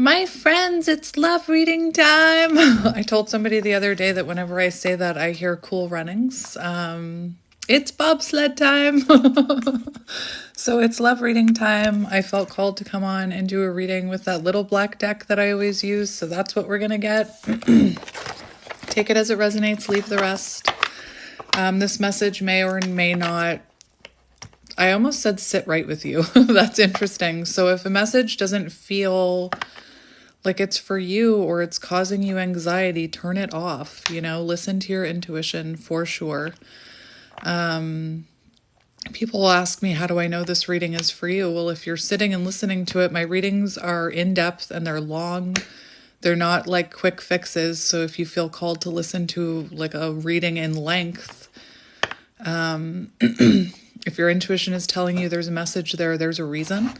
My friends, it's love reading time. I told somebody the other day that whenever I say that, I hear Cool Runnings. It's bobsled time. So it's love reading time. I felt called to come on and do a reading with that little black deck that I always use. So that's what we're going to get. Take it as it resonates, leave the rest. This message may or may not, I almost said sit right with you. That's interesting. So if a message doesn't feel like it's for you or it's causing you anxiety, turn it off. Listen to your intuition for sure. People will ask me, how do I know this reading is for you? Well, if you're sitting and listening to it, my readings are in depth and they're long. They're not like quick fixes. So if you feel called to listen to like a reading in length, if your intuition is telling you there's a message there, there's a reason.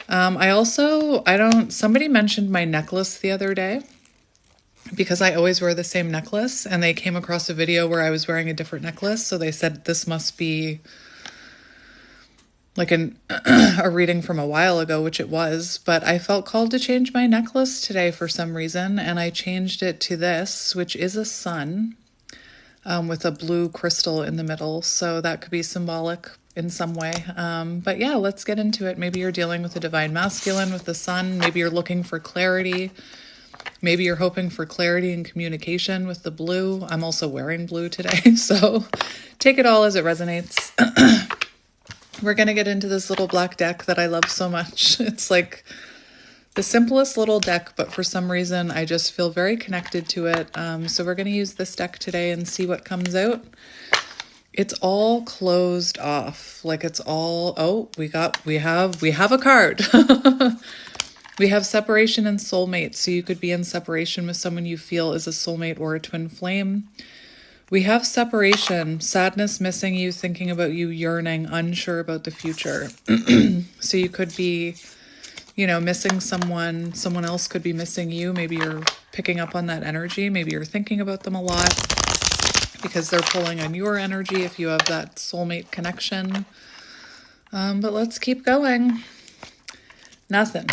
Somebody mentioned my necklace the other day because I always wear the same necklace, and they came across a video where I was wearing a different necklace. So they said this must be like a reading from a while ago, which it was, but I felt called to change my necklace today for some reason. And I changed it to this, which is a sun, with a blue crystal in the middle. So that could be symbolic in some way. But yeah, let's get into it. Maybe you're dealing with the divine masculine with the sun. Maybe you're looking for clarity. Maybe you're hoping for clarity and communication with the blue. I'm also wearing blue today. So take it all as it resonates. We're going to get into this little black deck that I love so much. It's like the simplest little deck, but for some reason I just feel very connected to it. So we're going to use this deck today and see what comes out. It's all closed off. Like it's all, we have a card. We have separation and soulmate. So you could be in separation with someone you feel is a soulmate or a twin flame. We have separation, sadness, missing you, thinking about you, yearning, unsure about the future. So you could be, missing someone. Someone else could be missing you. Maybe you're picking up on that energy. Maybe you're thinking about them a lot because they're pulling on your energy if you have that soulmate connection. But let's keep going. Nothing.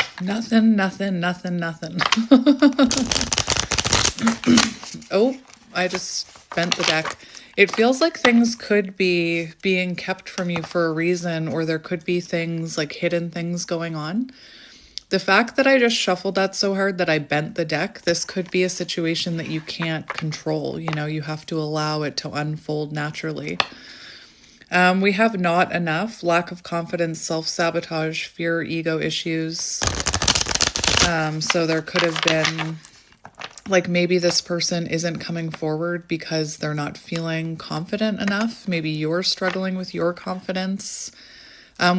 Oh, I just bent the deck. It feels like things could be being kept from you for a reason, or there could be things like hidden things going on. The fact that I just shuffled that so hard that I bent the deck, this could be a situation that you can't control. You have to allow it to unfold naturally. We have not enough, lack of confidence, self-sabotage, fear, ego issues. So there could have been, like, maybe this person isn't coming forward because they're not feeling confident enough. Maybe you're struggling with your confidence.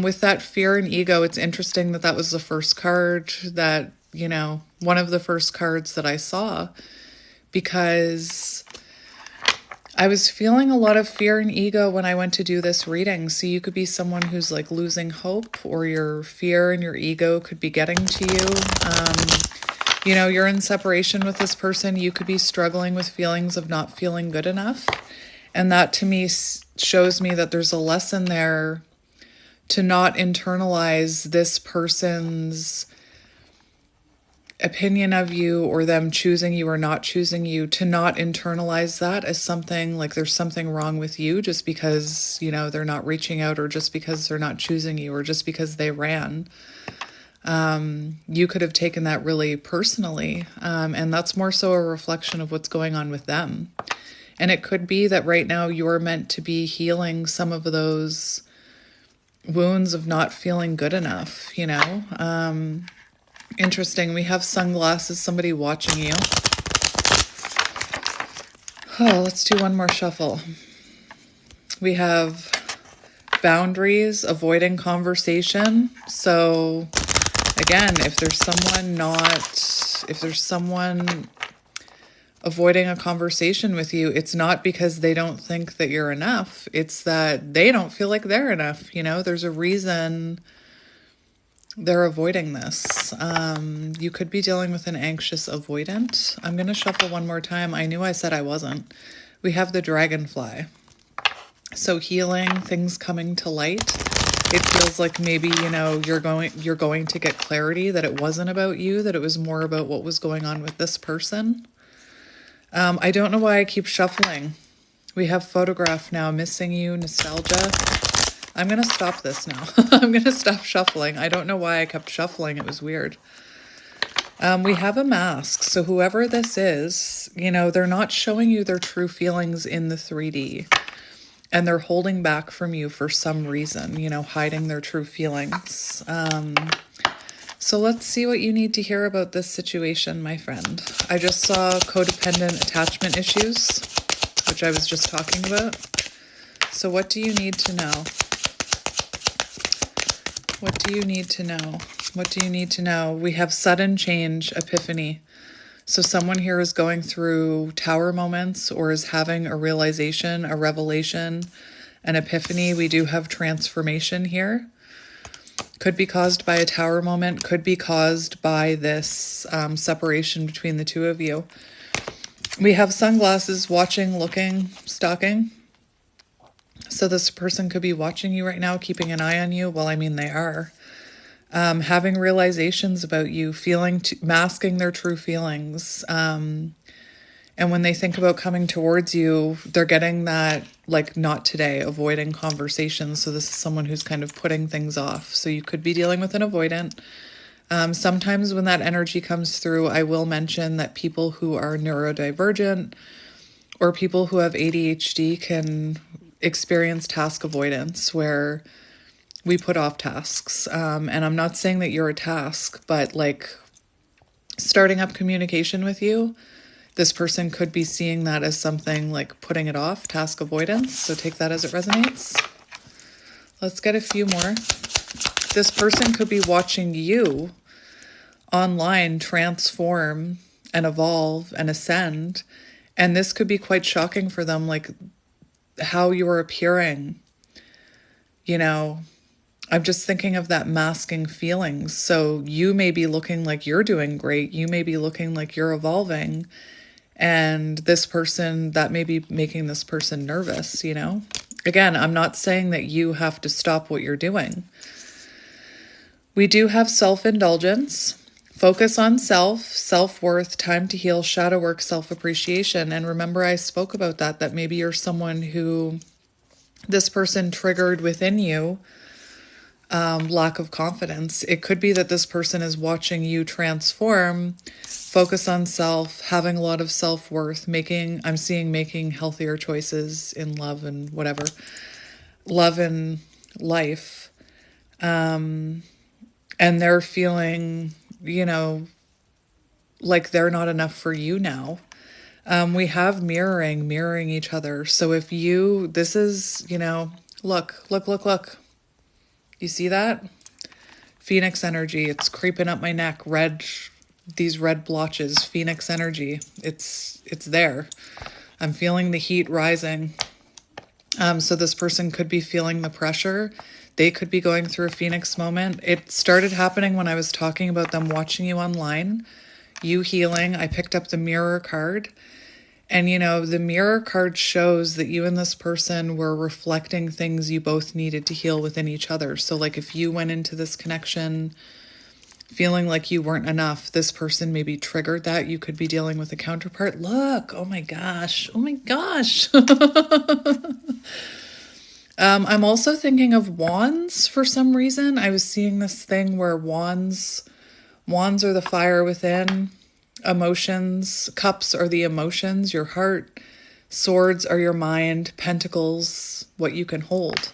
With that fear and ego, it's interesting that that was the first card that, one of the first cards that I saw, because I was feeling a lot of fear and ego when I went to do this reading. So you could be someone who's like losing hope, or your fear and your ego could be getting to you. You're in separation with this person. You could be struggling with feelings of not feeling good enough. And that to me shows me that there's a lesson there to not internalize this person's opinion of you, or them choosing you or not choosing you, to not internalize that as something like there's something wrong with you just because, they're not reaching out, or just because they're not choosing you, or just because they ran. You could have taken that really personally. And that's more so a reflection of what's going on with them. And it could be that right now you're meant to be healing some of those wounds of not feeling good enough, Interesting. We have sunglasses, somebody watching you. Oh, let's do one more shuffle. We have boundaries, avoiding conversation. So again, if there's someone avoiding a conversation with you, it's not because they don't think that you're enough. It's that they don't feel like they're enough. There's a reason they're avoiding this. You could be dealing with an anxious avoidant. I'm going to shuffle one more time. I knew I said I wasn't. We have the dragonfly. So healing, things coming to light. It feels like maybe, you know, you're going to get clarity that it wasn't about you, that it was more about what was going on with this person. I don't know why I keep shuffling. We have photograph now, missing you, nostalgia. I'm going to stop this now. I'm going to stop shuffling. I don't know why I kept shuffling. It was weird. We have a mask. So whoever this is, you know, they're not showing you their true feelings in the 3D. And they're holding back from you for some reason, you know, hiding their true feelings. So let's see what you need to hear about this situation, my friend. I just saw codependent attachment issues, which I was just talking about. So what do you need to know? What do you need to know? What do you need to know? We have sudden change, epiphany. So someone here is going through tower moments or is having a realization, a revelation, an epiphany. We do have transformation here. Could be caused by a tower moment, could be caused by this separation between the two of you. We have sunglasses, watching, looking, stalking. So this person could be watching you right now, keeping an eye on you. Well, I mean, they are. Having realizations about you, masking their true feelings. And when they think about coming towards you, they're getting that, like, not today, avoiding conversations. So this is someone who's kind of putting things off. So you could be dealing with an avoidant. Sometimes when that energy comes through, I will mention that people who are neurodivergent or people who have ADHD can experience task avoidance, where we put off tasks. And I'm not saying that you're a task, but like starting up communication with you, this person could be seeing that as something like putting it off, task avoidance. So take that as it resonates. Let's get a few more. This person could be watching you online transform and evolve and ascend. And this could be quite shocking for them, like how you're appearing, you know. I'm just thinking of that masking feelings. So you may be looking like you're doing great. You may be looking like you're evolving. And this person, that may be making this person nervous, you know. Again, I'm not saying that you have to stop what you're doing. We do have self-indulgence, focus on self-worth, time to heal, shadow work, self-appreciation. And remember, I spoke about that maybe you're someone who this person triggered within you lack of confidence. It could be that this person is watching you transform, focus on self, having a lot of self-worth, making healthier choices in love and whatever, love and life. And they're feeling, you know, like they're not enough for you now. We have mirroring each other. So if this is, you know, look. You see that? Phoenix energy. It's creeping up my neck. These red blotches. Phoenix energy. It's there. I'm feeling the heat rising. So this person could be feeling the pressure. They could be going through a Phoenix moment. It started happening when I was talking about them watching you online. You healing. I picked up the mirror card. And, you know, the mirror card shows that you and this person were reflecting things you both needed to heal within each other. So, like, if you went into this connection feeling like you weren't enough, this person maybe triggered that. You could be dealing with a counterpart. Look, oh my gosh. I'm also thinking of wands for some reason. I was seeing this thing where wands are the fire within. Emotions, cups are the emotions, your heart, swords are your mind, pentacles, what you can hold.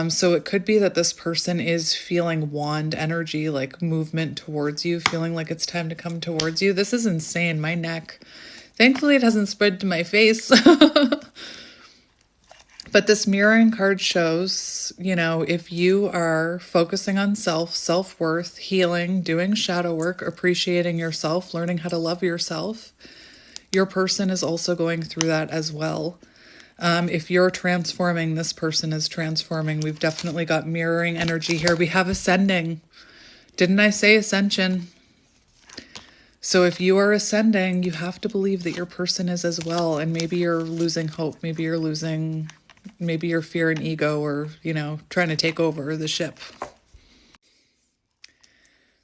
So it could be that this person is feeling wand energy, like movement towards you, feeling like it's time to come towards you. This is insane, my neck. Thankfully, it hasn't spread to my face. But this mirroring card shows, you know, if you are focusing on self-worth, healing, doing shadow work, appreciating yourself, learning how to love yourself, your person is also going through that as well. If you're transforming, this person is transforming. We've definitely got mirroring energy here. We have ascending. Didn't I say ascension? So if you are ascending, you have to believe that your person is as well. And maybe you're losing hope. Maybe you're losing maybe your fear and ego or, trying to take over the ship.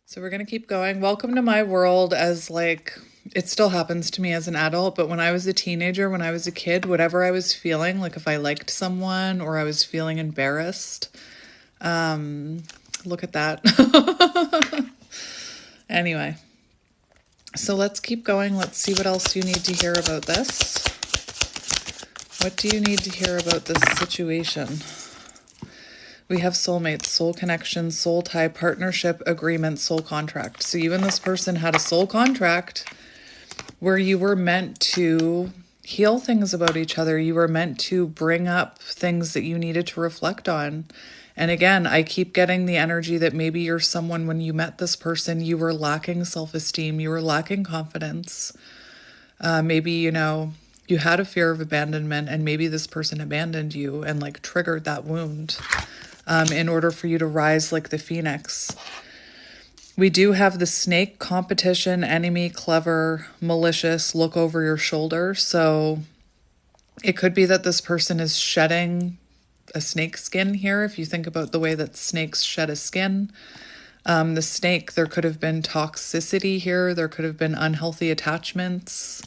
So we're going to keep going. Welcome to my world as it still happens to me as an adult, but when I was a teenager, when I was a kid, whatever I was feeling, like if I liked someone or I was feeling embarrassed, look at that. Anyway, so let's keep going. Let's see what else you need to hear about this. What do you need to hear about this situation? We have soulmates, soul connection, soul tie, partnership, agreement, soul contract. So you and this person had a soul contract where you were meant to heal things about each other. You were meant to bring up things that you needed to reflect on. And again, I keep getting the energy that maybe you're someone, when you met this person, you were lacking self-esteem, you were lacking confidence. Maybe, you had a fear of abandonment, and maybe this person abandoned you and triggered that wound. In order for you to rise like the phoenix. We do have the snake, competition, enemy, clever, malicious, look over your shoulder. So it could be that this person is shedding a snake skin here. If you think about the way that snakes shed a skin, the snake, there could have been toxicity here. There could have been unhealthy attachments,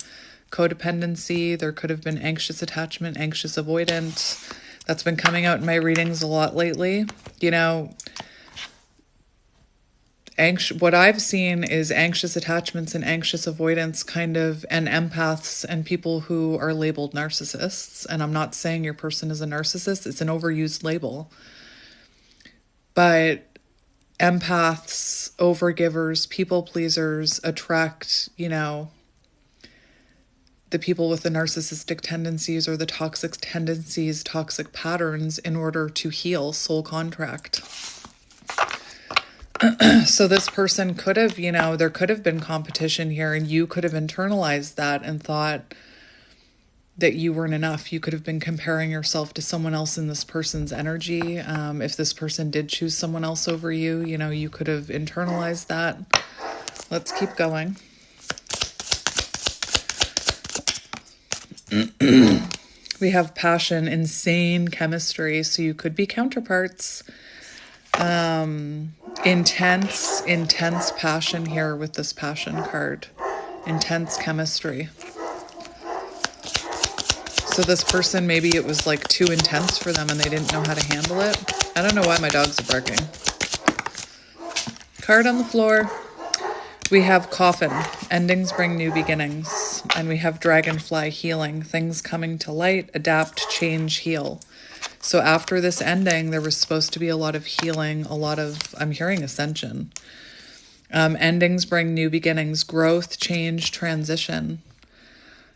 codependency. There could have been anxious attachment, anxious avoidant. That's been coming out in my readings a lot lately. What I've seen is anxious attachments and anxious avoidance and empaths and people who are labeled narcissists. And I'm not saying your person is a narcissist. It's an overused label. But empaths, overgivers, people pleasers attract, the people with the narcissistic tendencies or the toxic tendencies, toxic patterns in order to heal soul contract. So this person could have, there could have been competition here, and you could have internalized that and thought that you weren't enough. You could have been comparing yourself to someone else in this person's energy. If this person did choose someone else over you, you could have internalized that. Let's keep going. We have passion, insane chemistry, so you could be counterparts. Intense passion here with this passion card. Intense chemistry. So this person, maybe it was too intense for them and they didn't know how to handle it. I don't know why my dogs are barking. Card on the floor. We have coffin, endings bring new beginnings, and we have dragonfly, healing, things coming to light, adapt, change, heal. So after this ending, there was supposed to be a lot of healing, I'm hearing ascension. Endings bring new beginnings, growth, change, transition.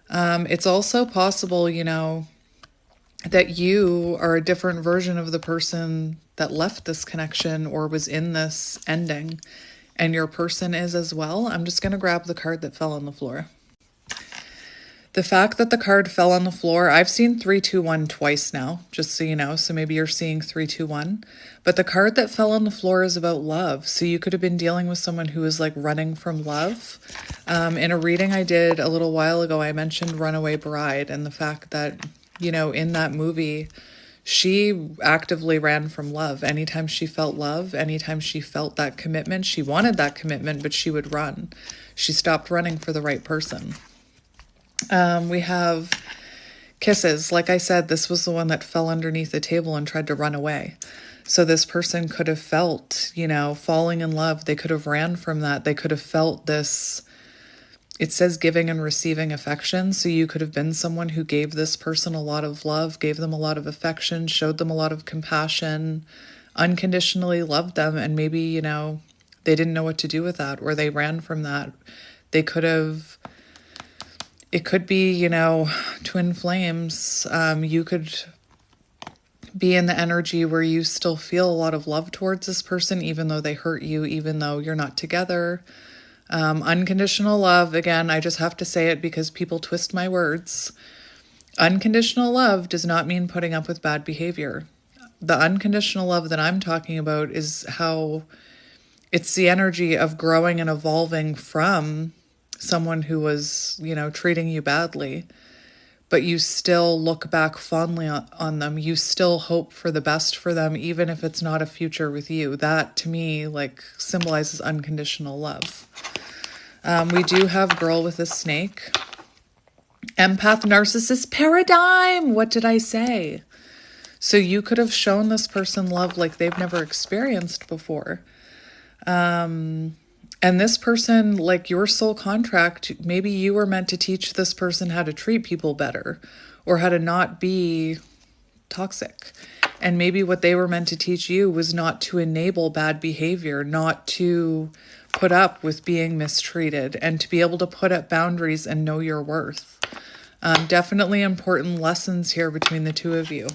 It's also possible, that you are a different version of the person that left this connection or was in this ending. And your person is as well. I'm just going to grab the card that fell on the floor. The fact that the card fell on the floor, I've seen 321 twice now, just so you know. So maybe you're seeing 321. But the card that fell on the floor is about love. So you could have been dealing with someone who is running from love. In a reading I did a little while ago, I mentioned Runaway Bride and the fact that, in that movie, she actively ran from love. Anytime she felt love, anytime she felt that commitment, she wanted that commitment, but she would run. She stopped running for the right person. We have kisses. Like I said, this was the one that fell underneath the table and tried to run away. So this person could have felt, falling in love. They could have ran from that. They could have felt this. It says giving and receiving affection. So you could have been someone who gave this person a lot of love, gave them a lot of affection, showed them a lot of compassion, unconditionally loved them. And maybe, they didn't know what to do with that, or they ran from that. They could have, it could be, twin flames. You could be in the energy where you still feel a lot of love towards this person, even though they hurt you, even though you're not together. Unconditional love, again, I just have to say it because people twist my words. Unconditional love does not mean putting up with bad behavior. The unconditional love that I'm talking about is how it's the energy of growing and evolving from someone who was, treating you badly. but you still look back fondly on them. You still hope for the best for them, even if it's not a future with you. That, to me, like, symbolizes unconditional love. We do have girl with a snake. Empath narcissist paradigm. What did I say? So you could have shown this person love like they've never experienced before. And this person, like your soul contract, maybe you were meant to teach this person how to treat people better or how to not be toxic. And maybe what they were meant to teach you was not to enable bad behavior, not to put up with being mistreated, and to be able to put up boundaries and know your worth. Definitely important lessons here between the two of you.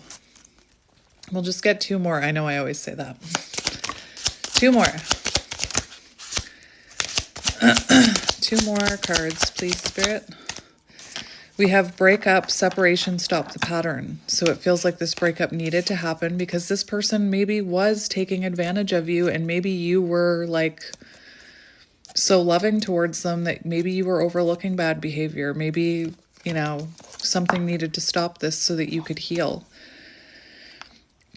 We'll just get two more. I know I always say that. Two more. Two more cards, please, Spirit. We have breakup, separation, stop the pattern. So it feels like this breakup needed to happen because this person maybe was taking advantage of you, and maybe you were like so loving towards them that maybe you were overlooking bad behavior. Maybe, you know, something needed to stop this so that you could heal.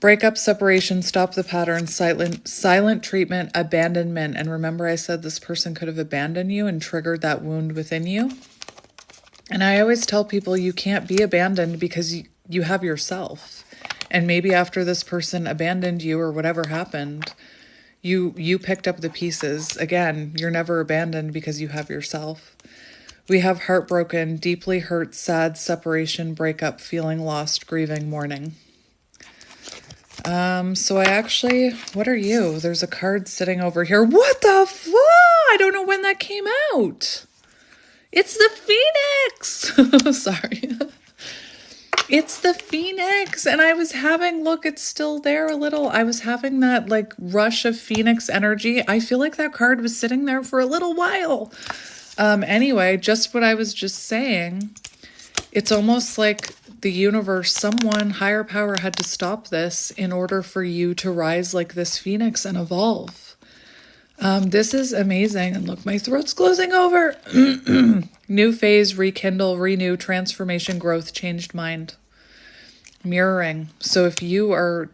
Breakup, separation, stop the pattern, silent treatment, abandonment. And remember, I said this person could have abandoned you and triggered that wound within you. And I always tell people you can't be abandoned because you have yourself. And maybe after this person abandoned you or whatever happened, you picked up the pieces. Again, you're never abandoned because you have yourself. We have heartbroken, deeply hurt, sad, separation, breakup, feeling lost, grieving, mourning. So I actually, what are you? There's a card sitting over here. What the fuck? I don't know when that came out. It's the Phoenix. Sorry. It's the Phoenix. And I was having, look, it's still there a little. I was having that like rush of Phoenix energy. I feel like that card was sitting there for a little while. Anyway, just what I was just saying. It's almost like the universe, someone, higher power had to stop this in order for you to rise like this Phoenix and evolve. This is amazing. And look, my throat's closing over. New phase, rekindle, renew, transformation, growth, changed mind. Mirroring. So if you are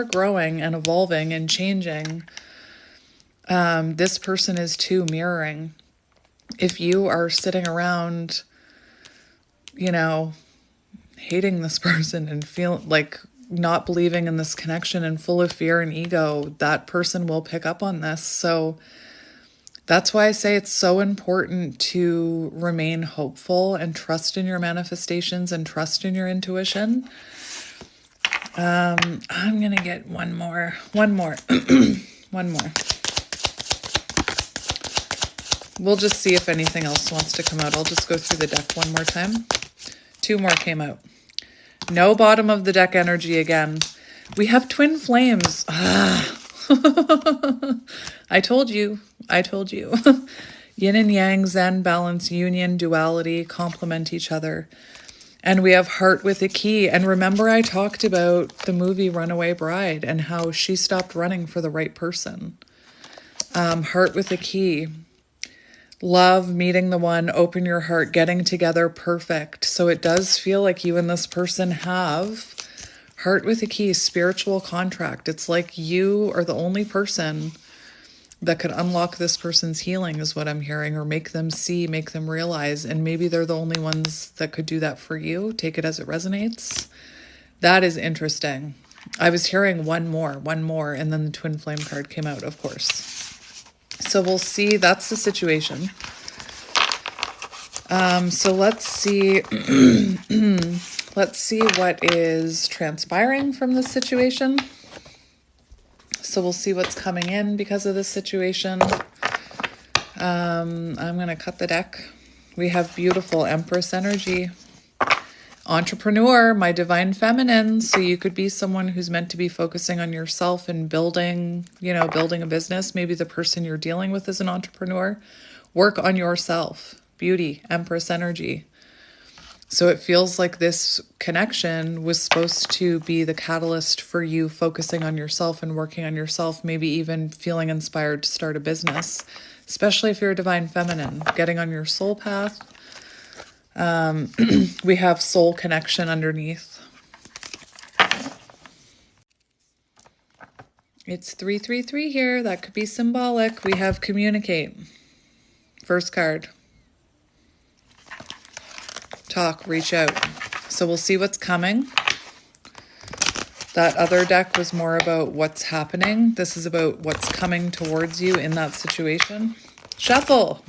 growing and evolving and changing, this person is too, mirroring. If you are sitting around, you know, hating this person and feel like not believing in this connection and full of fear and ego, that person will pick up on this. So that's why I say it's so important to remain hopeful and trust in your manifestations and trust in your intuition. I'm going to get one more. One more. We'll just see if anything else wants to come out. I'll just go through the deck one more time. Two more came out. No bottom of the deck energy again. We have twin flames. I told you. Yin and yang, Zen, balance, union, duality, complement each other. And we have heart with a key. And remember I talked about the movie Runaway Bride and how she stopped running for the right person. Heart with a key. Love, meeting the one, open your heart, getting together, perfect. So it does feel like you and this person have heart with a key, spiritual contract. It's like you are the only person that could unlock this person's healing is what I'm hearing, or make them see, make them realize. And maybe they're the only ones that could do that for you. Take it as it resonates. That is interesting. I was hearing one more, and then the twin flame card came out, of course. So we'll see. That's the situation. So let's see. Let's see what is transpiring from this situation. So we'll see what's coming in because of this situation. I'm going to cut the deck. We have beautiful Empress energy. Entrepreneur, my divine feminine. So you could be someone who's meant to be focusing on yourself and building a business. Maybe the person you're dealing with is an entrepreneur. Work on yourself. Beauty, Empress energy. So it feels like this connection was supposed to be the catalyst for you focusing on yourself and working on yourself, maybe even feeling inspired to start a business, especially if you're a divine feminine, getting on your soul path. We have soul connection underneath. It's 333 here. That could be symbolic. We have communicate. First card. Talk, reach out. So we'll see what's coming. That other deck was more about what's happening. This is about what's coming towards you in that situation. Shuffle.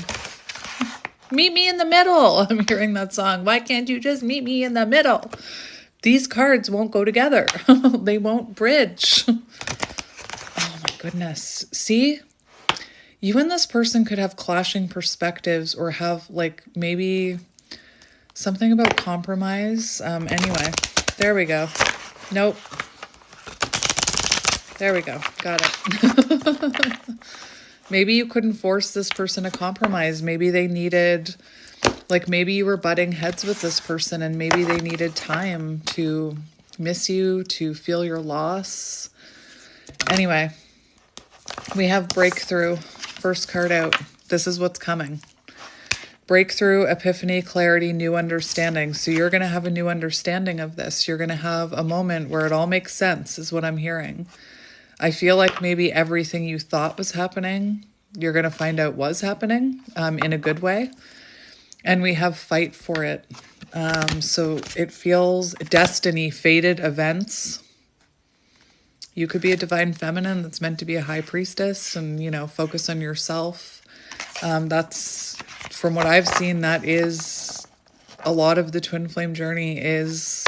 Meet me in the middle. I'm hearing that song. Why can't you just meet me in the middle? These cards won't go together. They won't bridge. Oh my goodness. See? You and this person could have clashing perspectives or have like maybe something about compromise. Anyway, there we go. Nope. There we go. Got it. Maybe you couldn't force this person to compromise. Maybe they needed, like maybe you were butting heads with this person and maybe they needed time to miss you, to feel your loss. Anyway, we have breakthrough. First card out. This is what's coming. Breakthrough, epiphany, clarity, new understanding. So you're going to have a new understanding of this. You're going to have a moment where it all makes sense, is what I'm hearing. I feel like maybe everything you thought was happening, you're going to find out was happening in a good way. And we have fight for it. So it feels destiny, fated events. You could be a divine feminine that's meant to be a high priestess and, you know, focus on yourself. That's, from what I've seen, that is a lot of the twin flame journey is...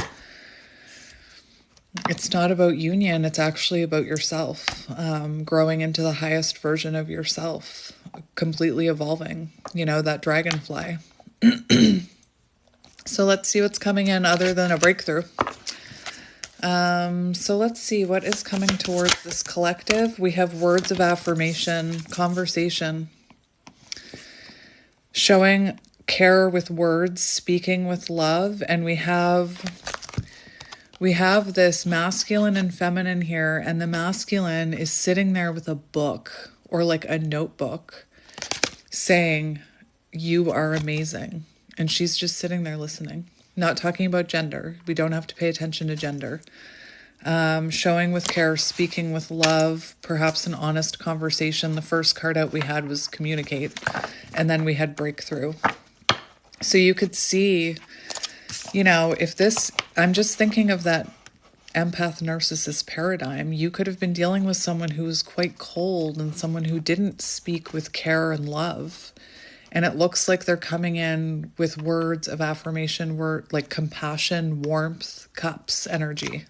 It's not about union, it's actually about yourself, growing into the highest version of yourself, completely evolving, you know, that dragonfly. So let's see what's coming in other than a breakthrough. So let's see what is coming towards this collective. We have words of affirmation, conversation, showing care with words, speaking with love, and we have this masculine and feminine here, and the masculine is sitting there with a book or like a notebook saying, you are amazing. And she's just sitting there listening, not talking about gender. We don't have to pay attention to gender. Showing with care, speaking with love, perhaps an honest conversation. The first card out we had was communicate, and then we had breakthrough. So you could see, you know, if this, I'm just thinking of that empath narcissist paradigm. You could have been dealing with someone who was quite cold and someone who didn't speak with care and love. And it looks like they're coming in with words of affirmation, word like compassion, warmth, cups, energy.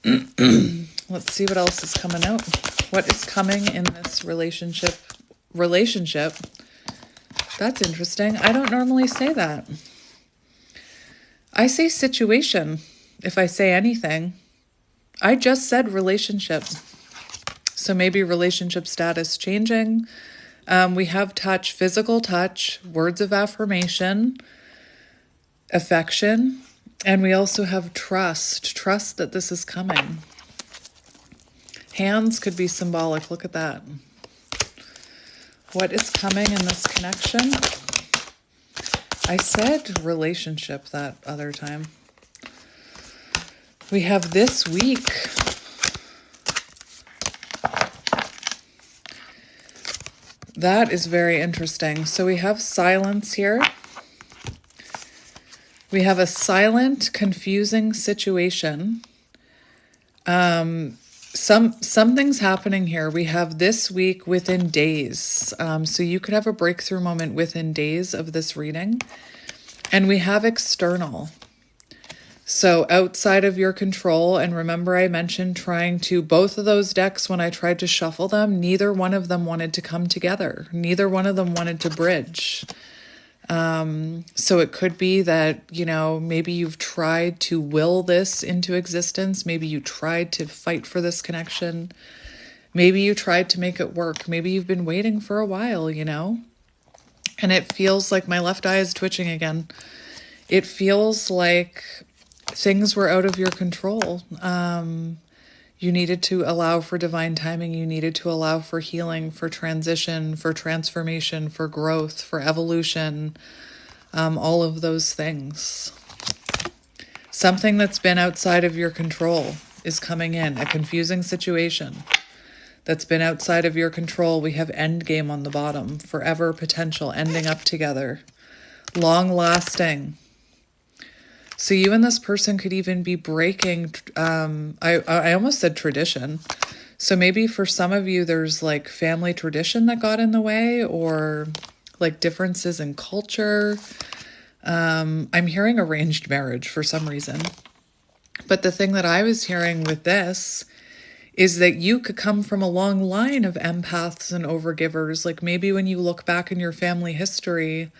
Let's see what else is coming out. What is coming in this relationship? That's interesting. I don't normally say that. I say situation if I say anything. I just said relationship. So maybe relationship status changing. We have touch, physical touch, words of affirmation, affection, and we also have trust that this is coming. Hands could be symbolic. Look at that. What is coming in this connection? I said relationship that other time. We have this week. That is very interesting. So we have silence here. We have a silent, confusing situation. Something's happening here. We have this week within days. So you could have a breakthrough moment within days of this reading. And we have external. So outside of your control, and remember I mentioned trying to, both of those decks, when I tried to shuffle them, neither one of them wanted to come together. Neither one of them wanted to bridge. So it could be that, you know, maybe you've tried to will this into existence. Maybe you tried to fight for this connection. Maybe you tried to make it work. Maybe you've been waiting for a while, you know, and it feels like my left eye is twitching again. It feels like things were out of your control. You needed to allow for divine timing. You needed to allow for healing, for transition, for transformation, for growth, for evolution. all of those things. Something that's been outside of your control is coming in, a confusing situation that's been outside of your control. We have end game on the bottom, forever potential, ending up together, long lasting. So you and this person could even be breaking, I almost said tradition. So maybe for some of you, there's like family tradition that got in the way, or like differences in culture. I'm hearing arranged marriage for some reason. But the thing that I was hearing with this is that you could come from a long line of empaths and overgivers. Like maybe when you look back in your family history,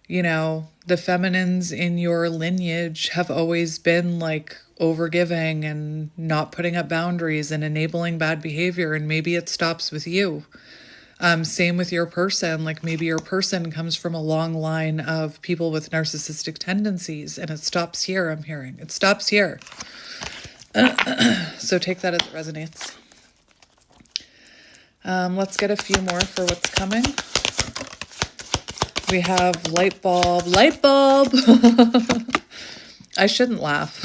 you know, the feminines in your lineage have always been like overgiving and not putting up boundaries and enabling bad behavior. And maybe it stops with you. Same with your person. Like maybe your person comes from a long line of people with narcissistic tendencies, and it stops here. I'm hearing it stops here. So take that as it resonates. Let's get a few more for what's coming. We have light bulb. I shouldn't laugh,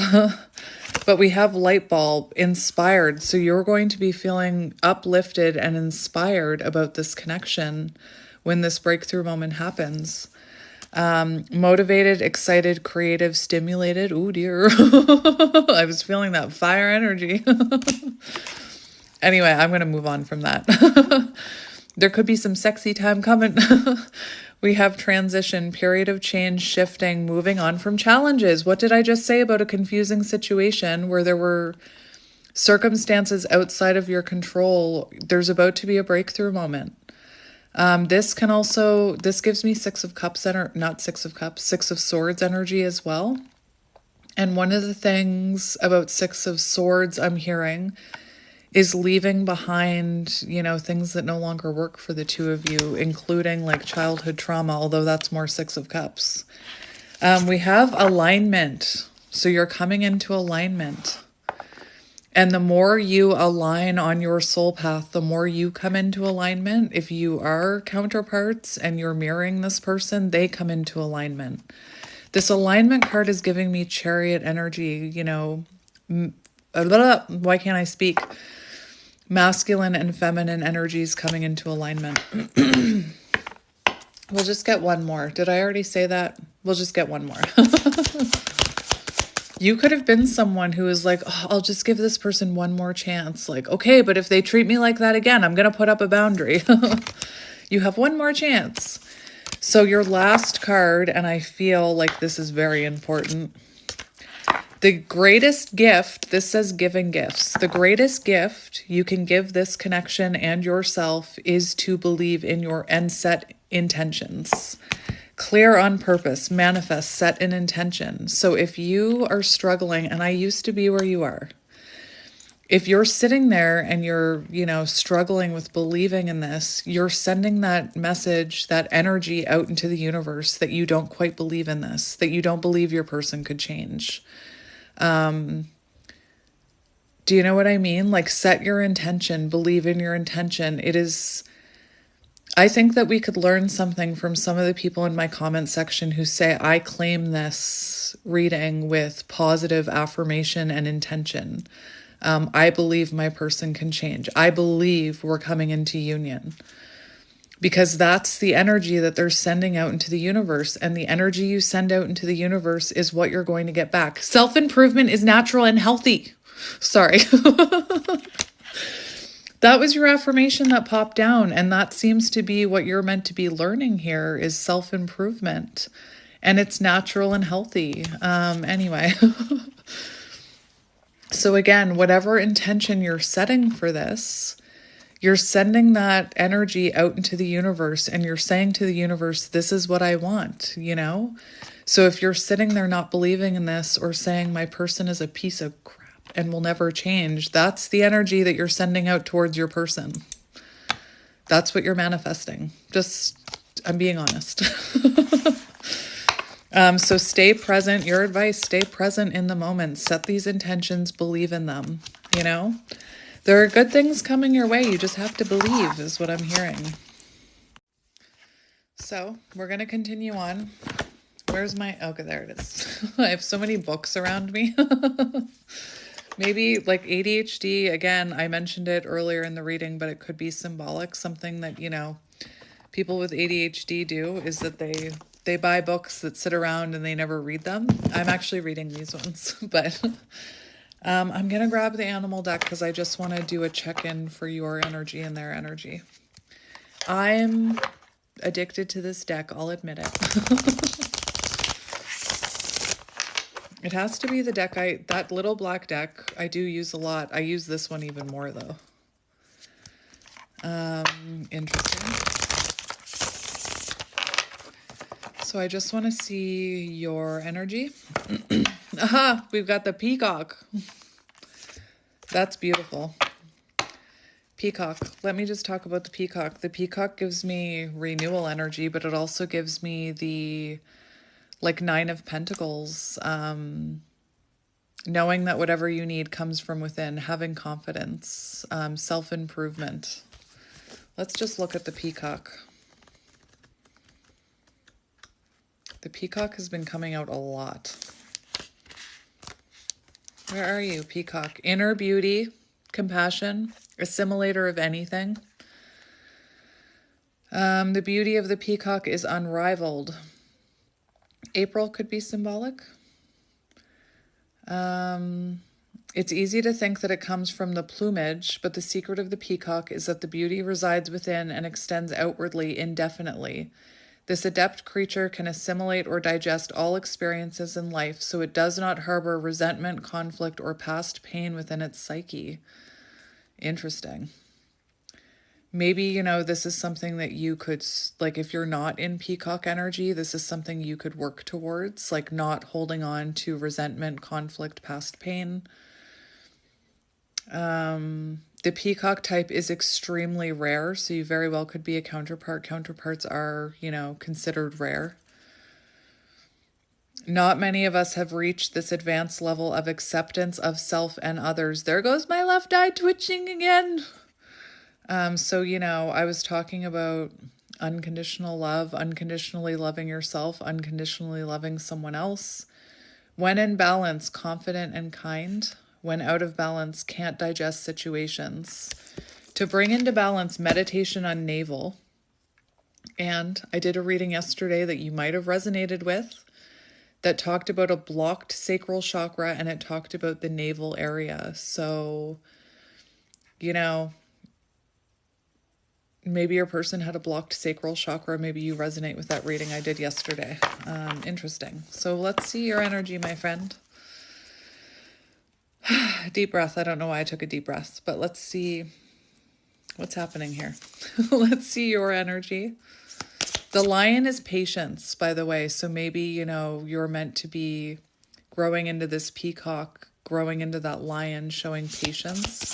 but we have light bulb, inspired. So you're going to be feeling uplifted and inspired about this connection when this breakthrough moment happens. Motivated, excited, creative, stimulated. Oh dear. I was feeling that fire energy. Anyway, I'm going to move on from that. There could be some sexy time coming. We have transition, period of change, shifting, moving on from challenges. What did I just say about a confusing situation where there were circumstances outside of your control? There's about to be a breakthrough moment. This gives me Six of Swords energy as well. And one of the things about Six of Swords I'm hearing is leaving behind, you know, things that no longer work for the two of you, including like childhood trauma, although that's more Six of Cups. We have alignment. So you're coming into alignment. And the more you align on your soul path, the more you come into alignment. If you are counterparts and you're mirroring this person, they come into alignment. This alignment card is giving me Chariot energy, you know, why can't I speak? Masculine and feminine energies coming into alignment. We'll just get one more. Did I already say that? We'll just get one more. You could have been someone who is like, oh, I'll just give this person one more chance. Like, okay, but if they treat me like that again, I'm going to put up a boundary. You have one more chance. So your last card, and I feel like this is very important. The greatest gift, this says giving gifts. The greatest gift you can give this connection and yourself is to believe in your and set intentions. Clear on purpose, manifest, set an intention. So if you are struggling, and I used to be where you are, if you're sitting there and you're, you know, struggling with believing in this, you're sending that message, that energy out into the universe that you don't quite believe in this, that you don't believe your person could change. Do you know what I mean? Like, set your intention, believe in your intention. I think that we could learn something from some of the people in my comment section who say, I claim this reading with positive affirmation and intention. I believe my person can change. I believe we're coming into union. Because that's the energy that they're sending out into the universe. And the energy you send out into the universe is what you're going to get back. Self-improvement is natural and healthy. Sorry. That was your affirmation that popped down. And that seems to be what you're meant to be learning here is self-improvement. And it's natural and healthy. Anyway. So again, whatever intention you're setting for this, you're sending that energy out into the universe and you're saying to the universe, this is what I want, you know? So if you're sitting there not believing in this or saying my person is a piece of crap and will never change, that's the energy that you're sending out towards your person. That's what you're manifesting. I'm being honest. So stay present. Your advice, stay present in the moment. Set these intentions, believe in them, you know? There are good things coming your way. You just have to believe is what I'm hearing. So we're going to continue on. Where's my, okay, there it is. I have so many books around me. Maybe like ADHD, again, I mentioned it earlier in the reading, but it could be symbolic. Something that, you know, people with ADHD do is that they buy books that sit around and they never read them. I'm actually reading these ones, but I'm going to grab the animal deck because I just want to do a check-in for your energy and their energy. I'm addicted to this deck, I'll admit it. It has to be the deck that little black deck I do use a lot. I use this one even more though. Interesting. So I just want to see your energy. Aha, we've got the Peacock. That's beautiful. Peacock. Let me just talk about the Peacock. The Peacock gives me renewal energy, but it also gives me the like 9 of Pentacles. Knowing that whatever you need comes from within, having confidence, self-improvement. Let's just look at the Peacock. The Peacock has been coming out a lot. Where are you, Peacock? Inner beauty, compassion, assimilator of anything. The beauty of the Peacock is unrivaled. April could be symbolic. It's easy to think that it comes from the plumage, but the secret of the peacock is that the beauty resides within and extends outwardly indefinitely. This adept creature can assimilate or digest all experiences in life, so it does not harbor resentment, conflict, or past pain within its psyche. Interesting. Maybe, you know, this is something that you could, like, if you're not in peacock energy, this is something you could work towards, like not holding on to resentment, conflict, past pain. The peacock type is extremely rare, so you very well could be a counterpart. Counterparts are, you know, considered rare. Not many of us have reached this advanced level of acceptance of self and others. There goes my left eye twitching again. So, you know, I was talking about unconditional love, unconditionally loving yourself, unconditionally loving someone else. When in balance, confident and kind. When out of balance, can't digest situations. To bring into balance, meditation on navel. And I did a reading yesterday that you might have resonated with that talked about a blocked sacral chakra, and it talked about the navel area. So, you know, maybe your person had a blocked sacral chakra. Maybe you resonate with that reading I did yesterday. Interesting. So let's see your energy, my friend. Deep breath. I don't know why I took a deep breath, but let's see what's happening here. Let's see your energy. The lion is patience, by the way. So maybe, you know, you're meant to be growing into this peacock, growing into that lion, showing patience.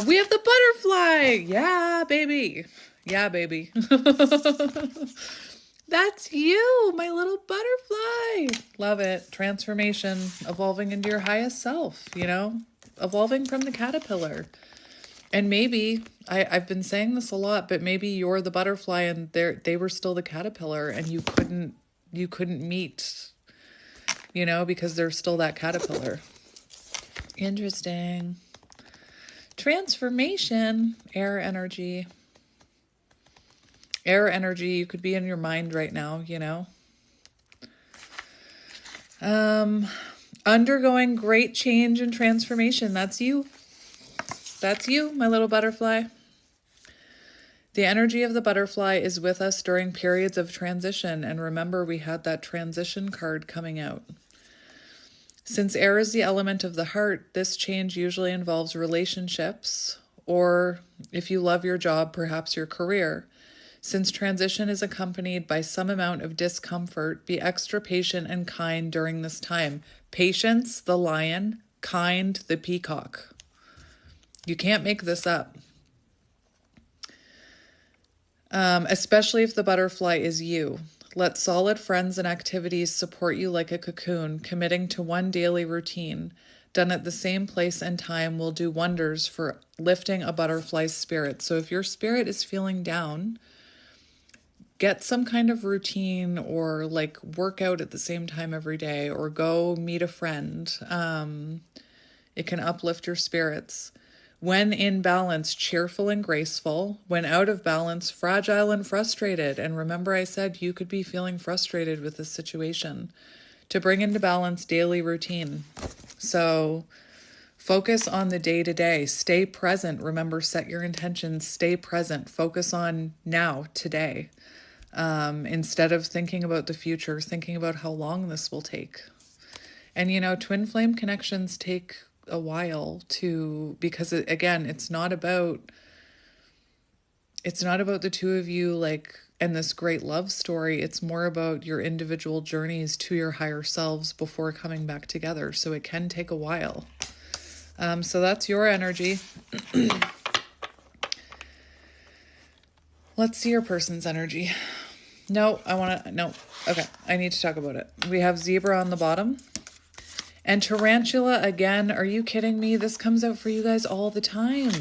We have the butterfly. Yeah, baby. Yeah, baby. That's you, my little butterfly. Love it. Transformation, evolving into your highest self, you know, evolving from the caterpillar. And maybe, I've been saying this a lot, but maybe you're the butterfly and they were still the caterpillar and you couldn't meet, you know, because they're still that caterpillar. Interesting. Transformation, air energy. Air energy, you could be in your mind right now, you know. Undergoing great change and transformation. That's you. That's you, my little butterfly. The energy of the butterfly is with us during periods of transition. And remember, we had that transition card coming out. Since air is the element of the heart, this change usually involves relationships, or if you love your job, perhaps your career. Since transition is accompanied by some amount of discomfort, be extra patient and kind during this time. Patience, the lion; kind, the peacock. You can't make this up. Especially if the butterfly is you. Let solid friends and activities support you like a cocoon. Committing to one daily routine, done at the same place and time, will do wonders for lifting a butterfly's spirit. So if your spirit is feeling down, get some kind of routine, or like work out at the same time every day, or go meet a friend. It can uplift your spirits. When in balance, cheerful and graceful. When out of balance, fragile and frustrated. And remember, I said you could be feeling frustrated with this situation. To bring into balance, daily routine. So focus on the day-to-day. Stay present. Remember, set your intentions. Stay present. Focus on now, today. Instead of thinking about the future, thinking about how long this will take. And, you know, twin flame connections take a while to, because again, it's not about the two of you like and this great love story. It's more about your individual journeys to your higher selves before coming back together. So it can take a while. So that's your energy. Let's see your person's energy. No, okay, I need to talk about it. We have zebra on the bottom. And tarantula again, are you kidding me? This comes out for you guys all the time.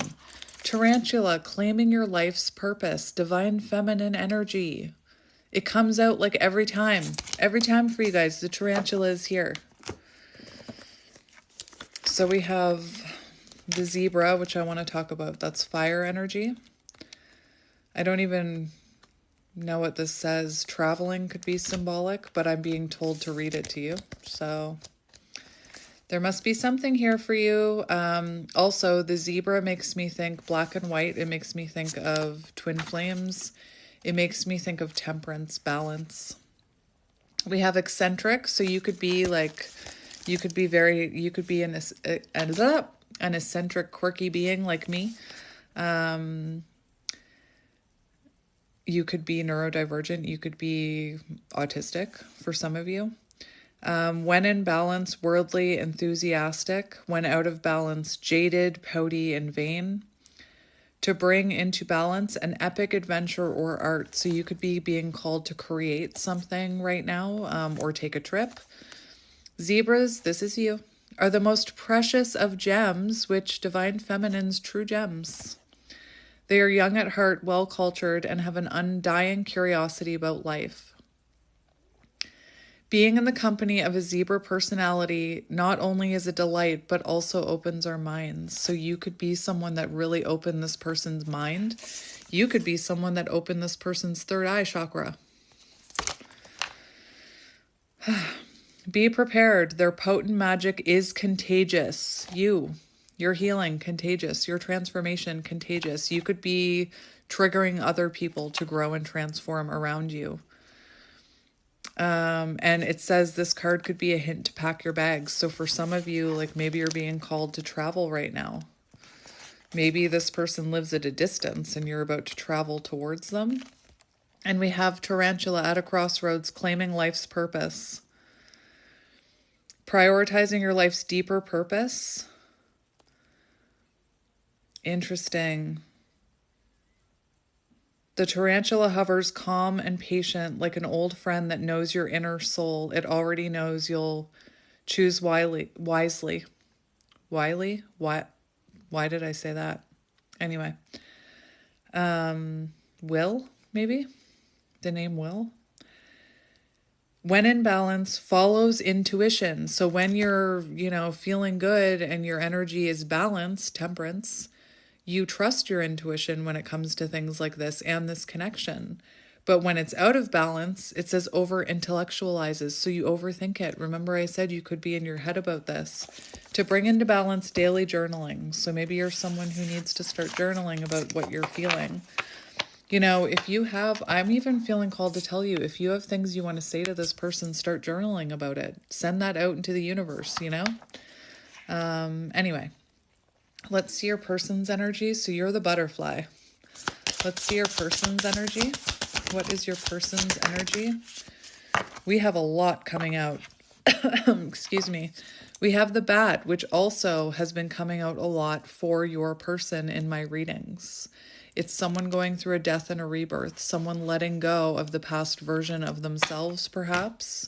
Tarantula, claiming your life's purpose, divine feminine energy. It comes out like every time. Every time for you guys, the tarantula is here. So we have the zebra, which I want to talk about. That's fire energy. I don't even know what this says. Traveling could be symbolic, but I'm being told to read it to you. So there must be something here for you. Also, the zebra makes me think black and white. It makes me think of twin flames. It makes me think of temperance, balance. We have eccentric. So you could be like, you could be an eccentric, quirky being like me. You could be neurodivergent. You could be autistic for some of you. When in balance, worldly, enthusiastic. When out of balance, jaded, pouty, and vain. To bring into balance an epic adventure or art. So you could be being called to create something right now, or take a trip. Zebras, this is you, are the most precious of gems, which divine feminine's true gems. They are young at heart, well-cultured, and have an undying curiosity about life. Being in the company of a zebra personality not only is a delight, but also opens our minds. So you could be someone that really opened this person's mind. You could be someone that opened this person's third eye chakra. Be prepared. Their potent magic is contagious. Your healing, contagious. Your transformation, contagious. You could be triggering other people to grow and transform around you. And it says this card could be a hint to pack your bags. So for some of you, like maybe you're being called to travel right now. Maybe this person lives at a distance and you're about to travel towards them. And we have tarantula at a crossroads, claiming life's purpose. Prioritizing your life's deeper purpose. Interesting. The tarantula hovers calm and patient like an old friend that knows your inner soul. It already knows you'll choose wisely. Wily? Why did I say that? Anyway. Will, maybe? The name Will? When in balance, follows intuition. So when you're, feeling good and your energy is balanced, temperance, you trust your intuition when it comes to things like this and this connection. But when it's out of balance, it says over intellectualizes. So you overthink it. Remember I said you could be in your head about this. To bring into balance, daily journaling. So maybe you're someone who needs to start journaling about what you're feeling. If you have, I'm even feeling called to tell you, if you have things you want to say to this person, start journaling about it. Send that out into the universe, Anyway. Let's see your person's energy. So you're the butterfly. Let's see your person's energy. What is your person's energy? We have a lot coming out. Excuse me. We have the bat, which also has been coming out a lot for your person in my readings. It's someone going through a death and a rebirth, someone letting go of the past version of themselves, perhaps.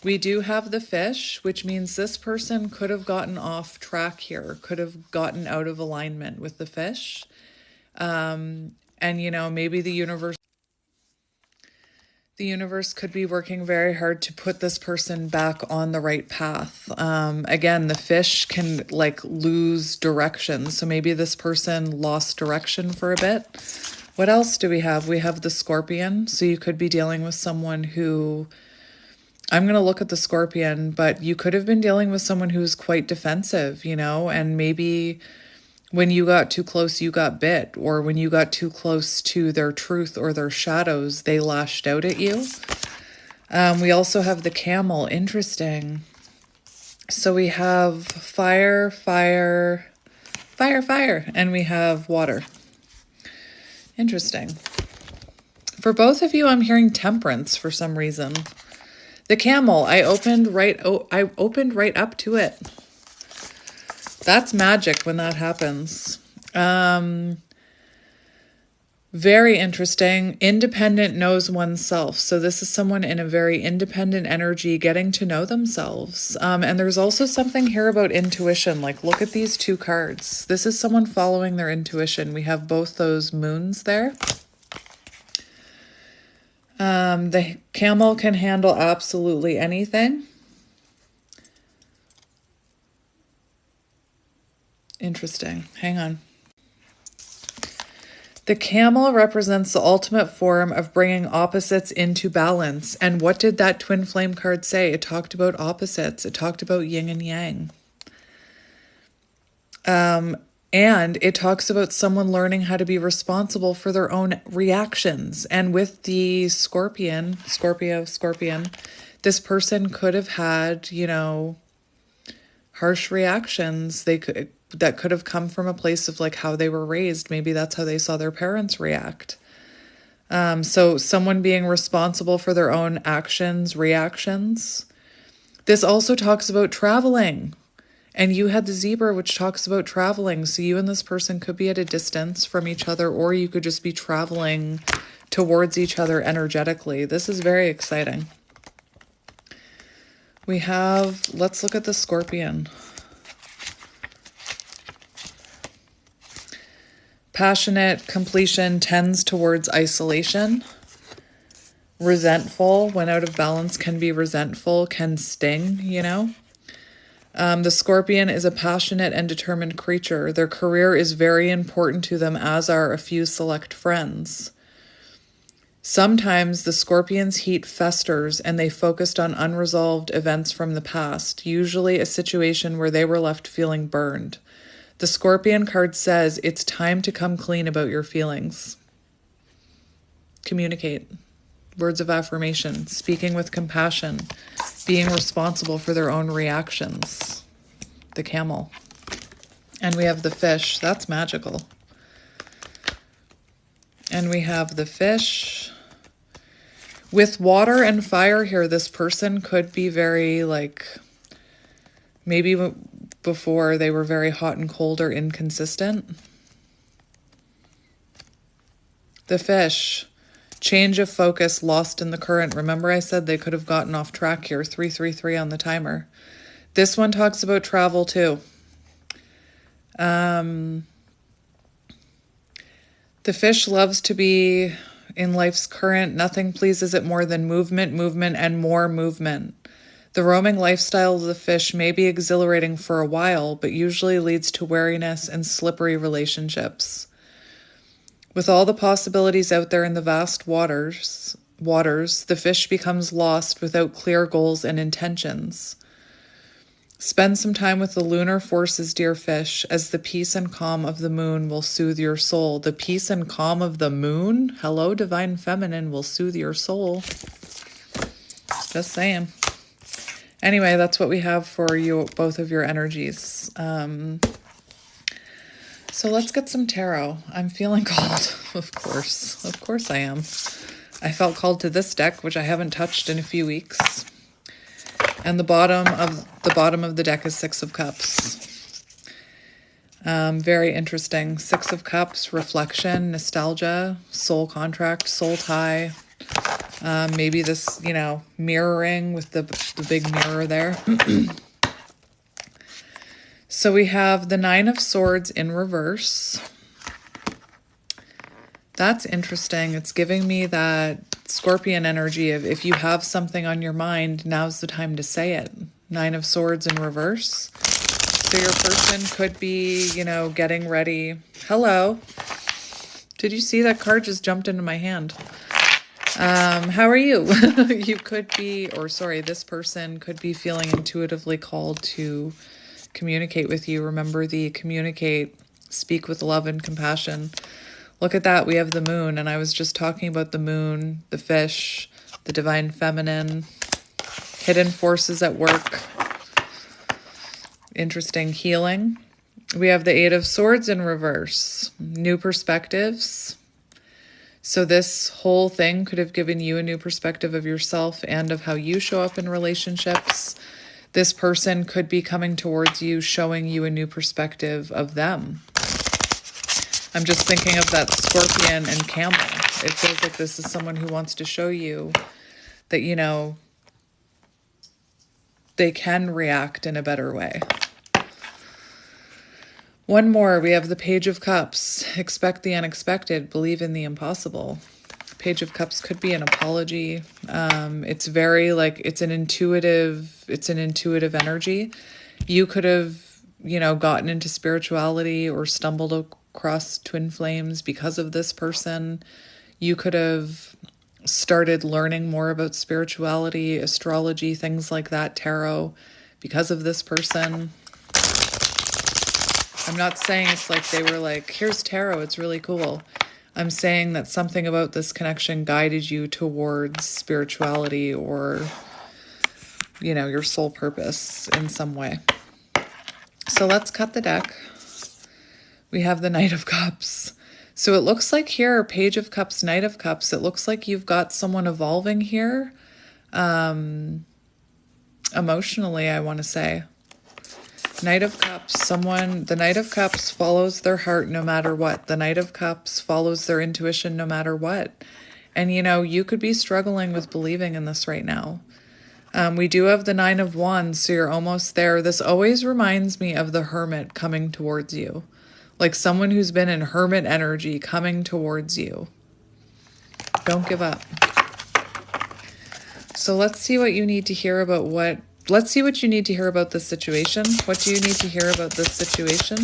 We do have the fish, which means this person could have gotten off track here, could have gotten out of alignment with the fish. And, maybe the universe. The universe could be working very hard to put this person back on the right path. Again, the fish can like lose direction. So maybe this person lost direction for a bit. What else do we have? We have the Scorpion. So you could be dealing with someone who, I'm going to look at the Scorpion, but you could have been dealing with someone who's quite defensive, you know, and maybe when you got too close, you got bit, or when you got too close to their truth or their shadows, they lashed out at you. We also have the Camel. Interesting. So we have fire, fire, fire, fire, and we have water. Interesting. For both of you, I'm hearing Temperance for some reason. The Camel, I opened right up to it. That's magic when that happens. Very interesting. Independent knows oneself. So this is someone in a very independent energy getting to know themselves. And there's also something here about intuition. Like, look at these two cards. This is someone following their intuition. We have both those moons there. The Camel can handle absolutely anything. Interesting. Hang on. The Camel represents the ultimate form of bringing opposites into balance. And what did that twin flame card say? It talked about opposites. It talked about yin and yang. And it talks about someone learning how to be responsible for their own reactions. And with the Scorpion, this person could have had, you know, harsh reactions. That could have come from a place of like how they were raised. Maybe that's how they saw their parents react. So someone being responsible for their own actions, reactions. This also talks about traveling. And you had the Zebra, which talks about traveling. So you and this person could be at a distance from each other, or you could just be traveling towards each other energetically. This is very exciting. We have, let's look at the Scorpion. Passionate completion tends towards isolation. Resentful, when out of balance, can be resentful, can sting, you know. The Scorpion is a passionate and determined creature. Their career is very important to them, as are a few select friends. Sometimes the Scorpion's heat festers and they focused on unresolved events from the past, usually a situation where they were left feeling burned. The Scorpion card says it's time to come clean about your feelings. Communicate. Words of affirmation. Speaking with compassion. Being responsible for their own reactions. The Camel. And we have the Fish. That's magical. And we have the Fish. With water and fire here, this person could be very like, maybe before they were very hot and cold or inconsistent. The Fish, change of focus, lost in the current. Remember I said they could have gotten off track here, 333 on the timer. This one talks about travel too. The Fish loves to be in life's current. Nothing pleases it more than movement, and more movement. The roaming lifestyle of the Fish may be exhilarating for a while, but usually leads to wariness and slippery relationships. With all the possibilities out there in the vast waters, the Fish becomes lost without clear goals and intentions. Spend some time with the lunar forces, dear Fish, as the peace and calm of the moon will soothe your soul. The peace and calm of the moon, hello, Divine Feminine, will soothe your soul. Just saying. Anyway, that's what we have for you, both of your energies. So let's get some tarot. I'm feeling called, of course. Of course I am. I felt called to this deck, which I haven't touched in a few weeks. And the bottom of the deck is Six of Cups. Very interesting. Six of Cups, reflection, nostalgia, soul contract, soul tie. Maybe this, you know, mirroring with the big mirror there. So we have the Nine of Swords in reverse. That's interesting. It's giving me that Scorpion energy of if you have something on your mind, now's the time to say it. Nine of Swords in reverse. So your person could be, you know, getting ready. Hello. Did you see that card just jumped into my hand? How are you? You could be, or sorry, this person could be feeling intuitively called to communicate with you. Remember the communicate, speak with love and compassion. Look at that. We have the moon, and I was just talking about the moon, the fish, the divine feminine, hidden forces at work. Interesting. Healing. We have the Eight of Swords in reverse. New perspectives. So this whole thing could have given you a new perspective of yourself and of how you show up in relationships. This person could be coming towards you, showing you a new perspective of them. I'm just thinking of that Scorpion and Camel. It feels like this is someone who wants to show you that, you know, they can react in a better way. One more, we have the Page of Cups. Expect the unexpected, believe in the impossible. Page of Cups could be an apology. It's very like, it's an intuitive energy. You could have, you know, gotten into spirituality or stumbled across twin flames because of this person. You could have started learning more about spirituality, astrology, things like that, tarot, because of this person. I'm not saying it's like they were like, here's tarot, it's really cool. I'm saying that something about this connection guided you towards spirituality or, you know, your soul purpose in some way. So let's cut the deck. We have the Knight of Cups. So it looks like here, Page of Cups, Knight of Cups, it looks like you've got someone evolving here. Emotionally, I want to say. Knight of Cups, the Knight of Cups follows their heart no matter what. The Knight of Cups follows their intuition no matter what. And, you know, you could be struggling with believing in this right now. We do have the Nine of Wands, so you're almost there. This always reminds me of the Hermit coming towards you. Like someone who's been in Hermit energy coming towards you. Don't give up. So let's see what you need to hear about let's see what you need to hear about this situation. What do you need to hear about this situation?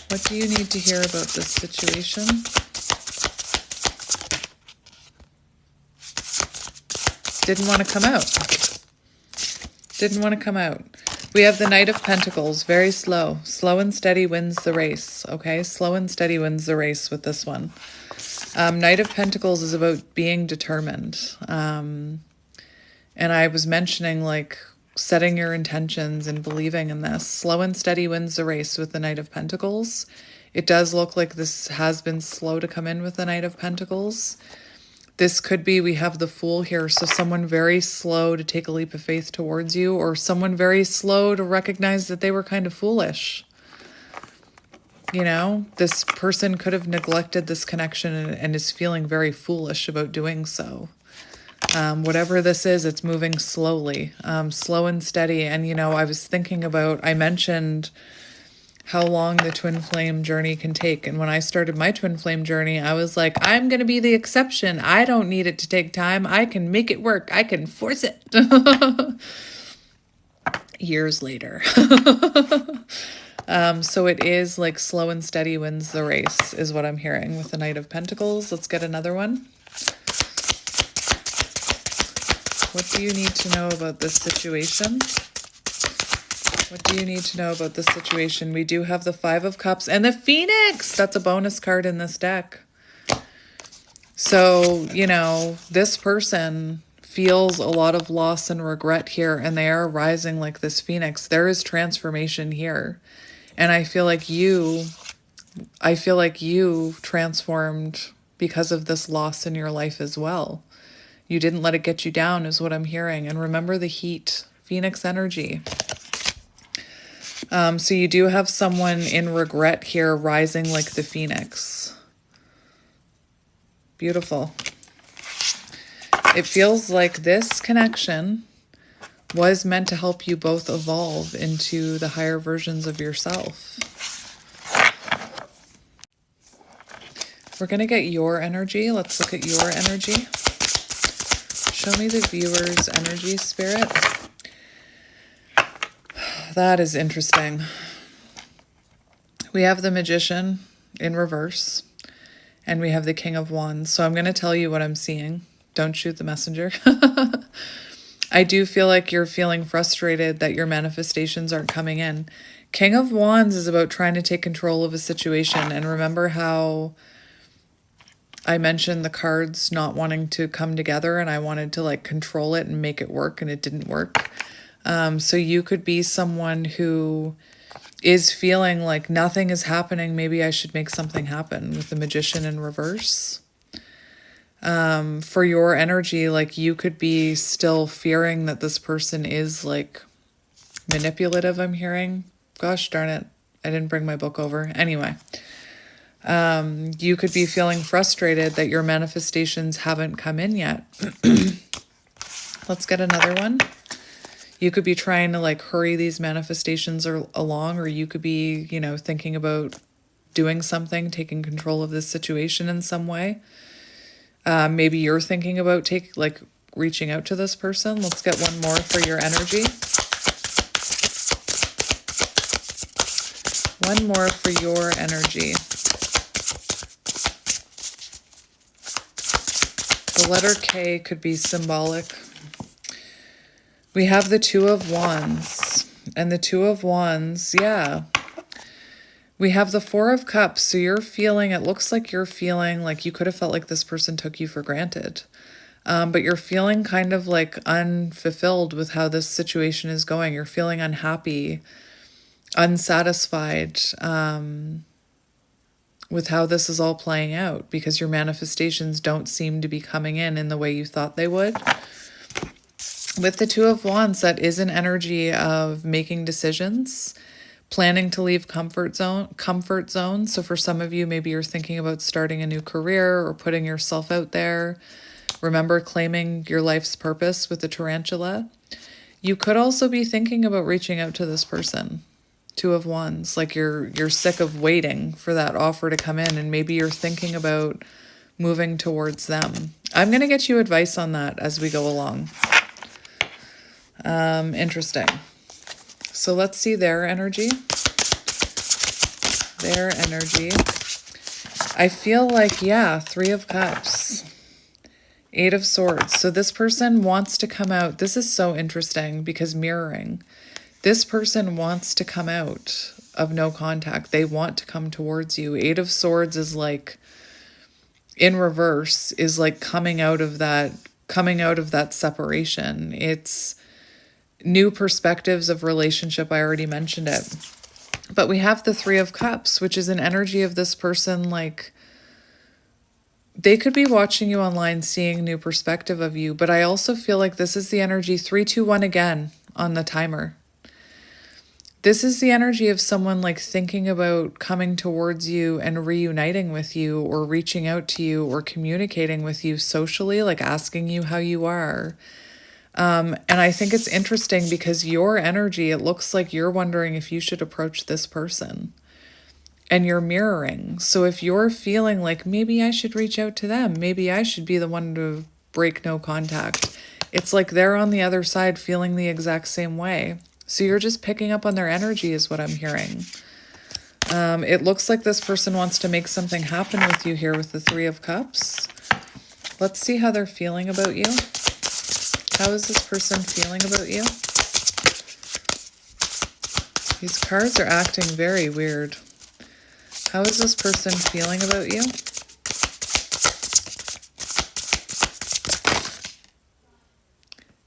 What do you need to hear about this situation? Didn't want to come out. Didn't want to come out. We have the Knight of Pentacles, very slow. Slow and steady wins the race, okay? Slow and steady wins the race with this one. Knight of Pentacles is about being determined. And I was mentioning, like, setting your intentions and believing in this. Slow and steady wins the race with the Knight of Pentacles. It does look like this has been slow to come in with the Knight of Pentacles. This could be, we have the Fool here, so someone very slow to take a leap of faith towards you, or someone very slow to recognize that they were kind of foolish. You know, this person could have neglected this connection and is feeling very foolish about doing so. Whatever this is, it's moving slowly, slow and steady. And, you know, I was thinking about, I mentioned how long the twin flame journey can take. And when I started my twin flame journey, I was like, I'm going to be the exception. I don't need it to take time. I can make it work. I can force it. Years later. So it is like slow and steady wins the race is what I'm hearing with the Knight of Pentacles. Let's get another one. What do you need to know about this situation? What do you need to know about this situation? We do have the Five of Cups and the Phoenix. That's a bonus card in this deck. So, you know, this person feels a lot of loss and regret here, and they are rising like this Phoenix. There is transformation here. And I feel like you transformed because of this loss in your life as well. You didn't let it get you down is what I'm hearing. And remember the heat, Phoenix energy. So you do have someone in regret here rising like the Phoenix. Beautiful. It feels like this connection was meant to help you both evolve into the higher versions of yourself. We're going to get your energy. Let's look at your energy. Show me the viewer's energy, Spirit. That is interesting. We have the Magician in reverse, and we have the King of Wands. So I'm going to tell you what I'm seeing. Don't shoot the messenger. I do feel like you're feeling frustrated that your manifestations aren't coming in. King of Wands is about trying to take control of a situation. And remember how I mentioned the cards not wanting to come together, and I wanted to like control it and make it work, and it didn't work. So you could be someone who is feeling like nothing is happening. Maybe I should make something happen with the Magician in reverse. For your energy, like you could be still fearing that this person is like manipulative, I'm hearing. Gosh darn it. I didn't bring my book over. Anyway, you could be feeling frustrated that your manifestations haven't come in yet. Let's get another one. You could be trying to like hurry these manifestations along, or you could be, you know, thinking about doing something, taking control of this situation in some way. Maybe you're thinking about reaching out to this person. Let's get one more for your energy. One more for your energy. The letter K could be symbolic. We have the Two of Wands. And the Two of Wands, yeah. We have the Four of Cups. So you're feeling, it looks like you're feeling like you could have felt like this person took you for granted. But you're feeling kind of like unfulfilled with how this situation is going. You're feeling unhappy, unsatisfied with how this is all playing out, because your manifestations don't seem to be coming in the way you thought they would. With the Two of Wands, that is an energy of making decisions, planning to leave comfort zone. So for some of you, maybe you're thinking about starting a new career or putting yourself out there. Remember claiming your life's purpose with the tarantula. You could also be thinking about reaching out to this person. Two of Wands, like you're sick of waiting for that offer to come in, and maybe you're thinking about moving towards them. I'm going to get you advice on that as we go along. Interesting. So let's see their energy. Their energy. I feel like, yeah, Three of Cups. Eight of Swords. So this person wants to come out. This is so interesting because mirroring. This person wants to come out of no contact. They want to come towards you. Eight of Swords is like, in reverse, is like coming out of that separation. It's new perspectives of relationship. I already mentioned it. But we have the Three of Cups, which is an energy of this person, like they could be watching you online, seeing new perspective of you. But I also feel like this is the energy 3, 2, 1 again on the timer. This is the energy of someone like thinking about coming towards you and reuniting with you, or reaching out to you, or communicating with you socially, like asking you how you are. And I think it's interesting because your energy, it looks like you're wondering if you should approach this person, and you're mirroring. So if you're feeling like maybe I should reach out to them, maybe I should be the one to break no contact, it's like they're on the other side feeling the exact same way. So you're just picking up on their energy is what I'm hearing. It looks like this person wants to make something happen with you here with the Three of Cups. Let's see how they're feeling about you. How is this person feeling about you? These cards are acting very weird. How is this person feeling about you?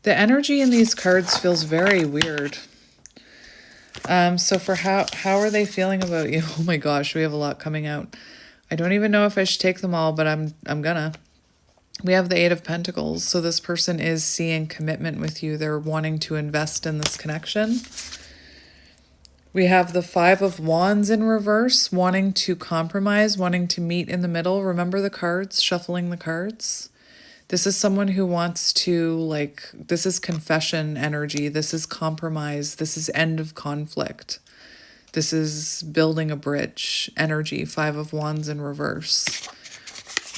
The energy in these cards feels very weird. So for how are they feeling about you? Oh my gosh, we have a lot coming out. I don't even know if I should take them all, but I'm gonna. We have the Eight of Pentacles. So this person is seeing commitment with you. They're wanting to invest in this connection. We have the Five of Wands in reverse, wanting to compromise, wanting to meet in the middle. Remember the cards, shuffling the cards. This is someone who wants to, like, this is confession energy. This is compromise. This is end of conflict. This is building a bridge energy. Five of Wands in reverse.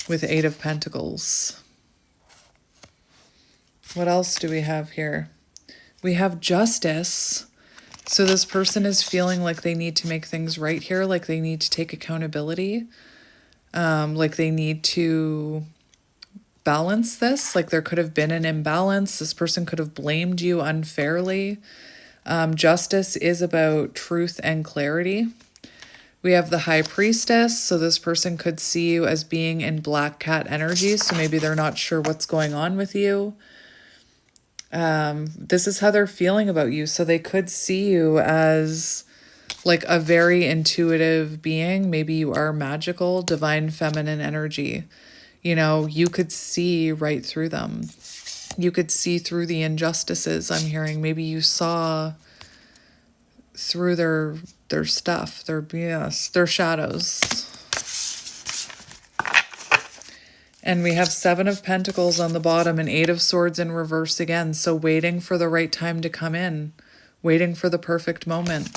with Eight of Pentacles. What else do we have here? We have Justice. So this person is feeling like they need to make things right here, like they need to take accountability, like they need to balance this, like there could have been an imbalance. This person could have blamed you unfairly. Justice is about truth and clarity. We have the High Priestess, so this person could see you as being in Black Cat energy, so maybe they're not sure what's going on with you. This is how they're feeling about you, so they could see you as like a very intuitive being. Maybe you are magical, divine feminine energy. You know, you could see right through them. You could see through the injustices, I'm hearing. Maybe you saw through their stuff, their BS, their shadows. And we have Seven of Pentacles on the bottom and Eight of Swords in reverse again. So waiting for the right time to come in, waiting for the perfect moment.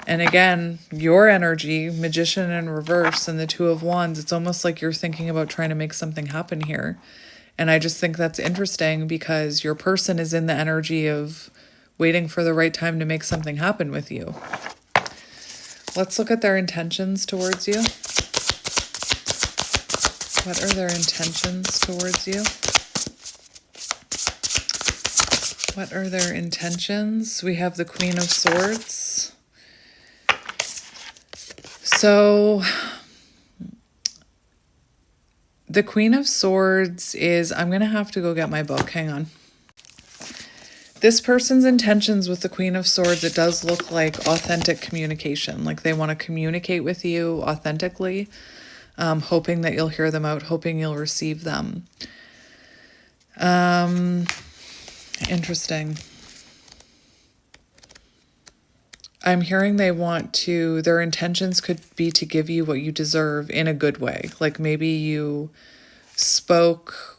And again, your energy, Magician in reverse and the Two of Wands, it's almost like you're thinking about trying to make something happen here. And I just think that's interesting because your person is in the energy of waiting for the right time to make something happen with you. Let's look at their intentions towards you. What are their intentions towards you? What are their intentions? We have the Queen of Swords. So the Queen of Swords is, I'm going to have to go get my book. Hang on. This person's intentions with the Queen of Swords, it does look like authentic communication. Like they want to communicate with you authentically, hoping that you'll hear them out, hoping you'll receive them. Interesting. I'm hearing they want to, their intentions could be to give you what you deserve in a good way. Like maybe you spoke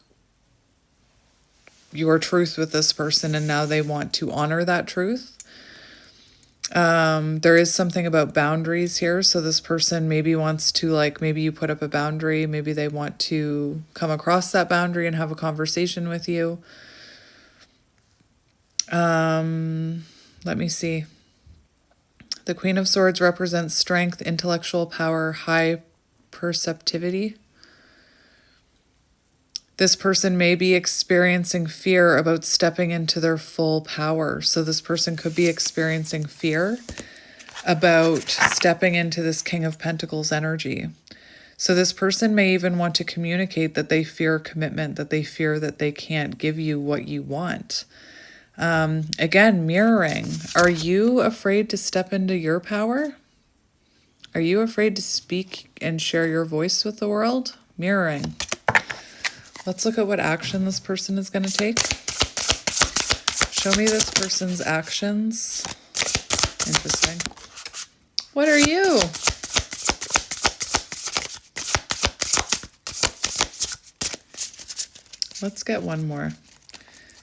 your truth with this person and now they want to honor that truth. There is something about boundaries here. So this person maybe wants to, like, maybe you put up a boundary. Maybe they want to come across that boundary and have a conversation with you. Let me see. The Queen of Swords represents strength, intellectual power, high perceptivity. This person may be experiencing fear about stepping into their full power. So this person could be experiencing fear about stepping into this King of Pentacles energy. So this person may even want to communicate that they fear commitment, that they fear that they can't give you what you want. Again, mirroring. Are you afraid to step into your power? Are you afraid to speak and share your voice with the world? Mirroring. Let's look at what action this person is going to take. Show me this person's actions. Interesting. What are you? Let's get one more.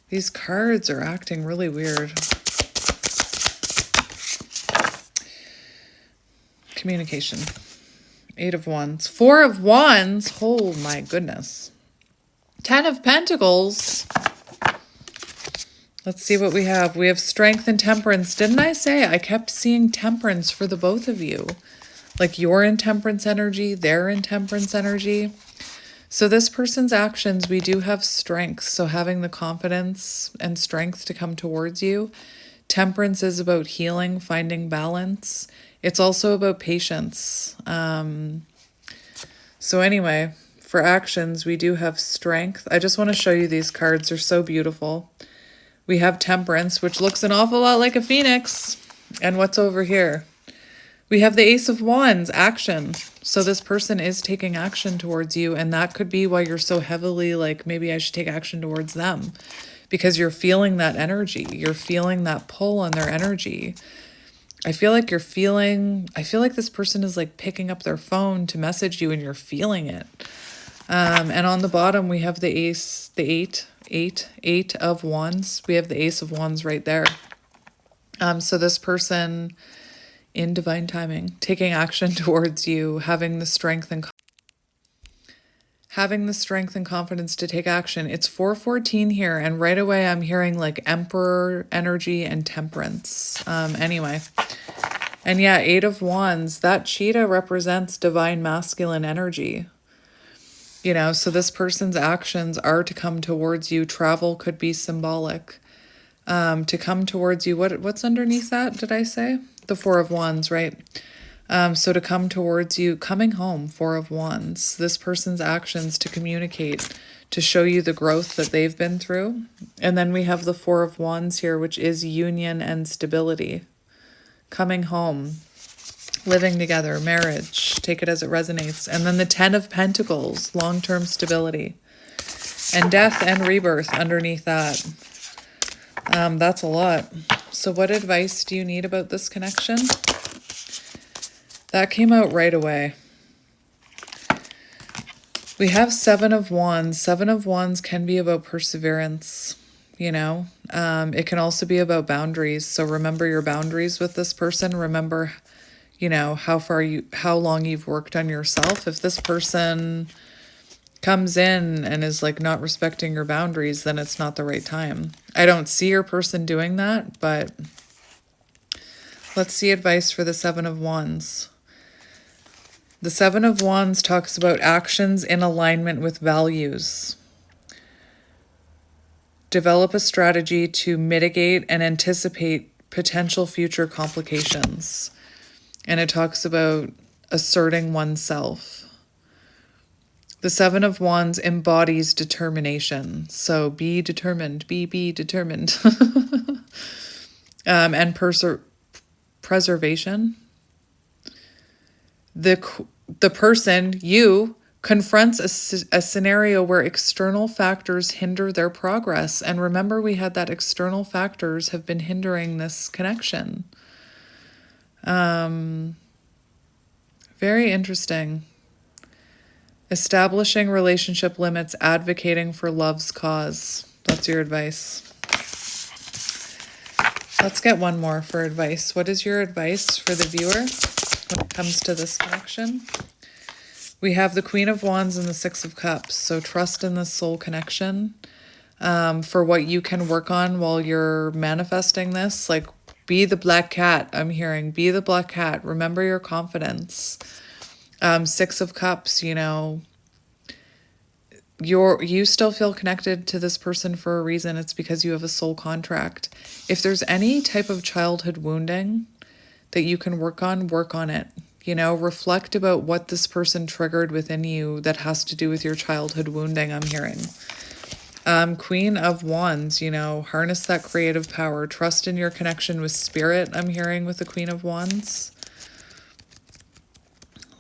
These cards are acting really weird. Communication. Eight of Wands. Four of Wands. Oh my goodness. 10 of Pentacles. Let's see what we have. We have Strength and Temperance. Didn't I say I kept seeing Temperance for the both of you? Like you're in Temperance energy, they're in Temperance energy. So this person's actions, we do have strength. So having the confidence and strength to come towards you. Temperance is about healing, finding balance. It's also about patience. So anyway, for actions, we do have strength. I just want to show you these cards. They're so beautiful. We have Temperance, which looks an awful lot like a phoenix. And what's over here? We have the Ace of Wands, action. So this person is taking action towards you, and that could be why you're so heavily like, maybe I should take action towards them, because you're feeling that energy. You're feeling that pull on their energy. I feel like this person is like picking up their phone to message you and you're feeling it. And on the bottom, we have the Ace, the eight of Wands. We have the Ace of Wands right there. So this person in divine timing, taking action towards you, having the strength and having the strength and confidence to take action. It's 414 here, and right away I'm hearing like Emperor energy and Temperance. Anyway. And yeah, 8 of Wands, that cheetah represents divine masculine energy. You know, so this person's actions are to come towards you. Travel could be symbolic. To come towards you. What's underneath that, did I say? The 4 of Wands, right? So to come towards you, coming home, 4 of Wands. This person's actions to communicate, to show you the growth that they've been through. And then we have the 4 of Wands here, which is union and stability. Coming home, living together, marriage, take it as it resonates. And then the 10 of Pentacles, long-term stability. And death and rebirth underneath that. That's a lot. So what advice do you need about this connection? That came out right away. We have 7 of Wands. 7 of Wands can be about perseverance, you know. It can also be about boundaries. So remember your boundaries with this person. Remember, you know, how long you've worked on yourself. If this person comes in and is like not respecting your boundaries, then it's not the right time. I don't see your person doing that, but let's see advice for the 7 of Wands. The 7 of Wands talks about actions in alignment with values. Develop a strategy to mitigate and anticipate potential future complications. And it talks about asserting oneself. The 7 of Wands embodies determination. So be determined, be determined. And preservation. The person, you, confronts a scenario where external factors hinder their progress. And remember, we had that external factors have been hindering this connection. Very interesting. Establishing relationship limits, advocating for love's cause. That's your advice. Let's get one more for advice. What is your advice for the viewer when it comes to this connection? We have the Queen of Wands and the 6 of Cups. So trust in this soul connection for what you can work on while you're manifesting this. Like, be the black cat, I'm hearing. Be the black cat. Remember your confidence. 6 of Cups, you know, you still feel connected to this person for a reason. It's because you have a soul contract. If there's any type of childhood wounding that you can work on it. You know, reflect about what this person triggered within you that has to do with your childhood wounding, I'm hearing. Queen of Wands, you know, harness that creative power. Trust in your connection with spirit, I'm hearing with the Queen of Wands.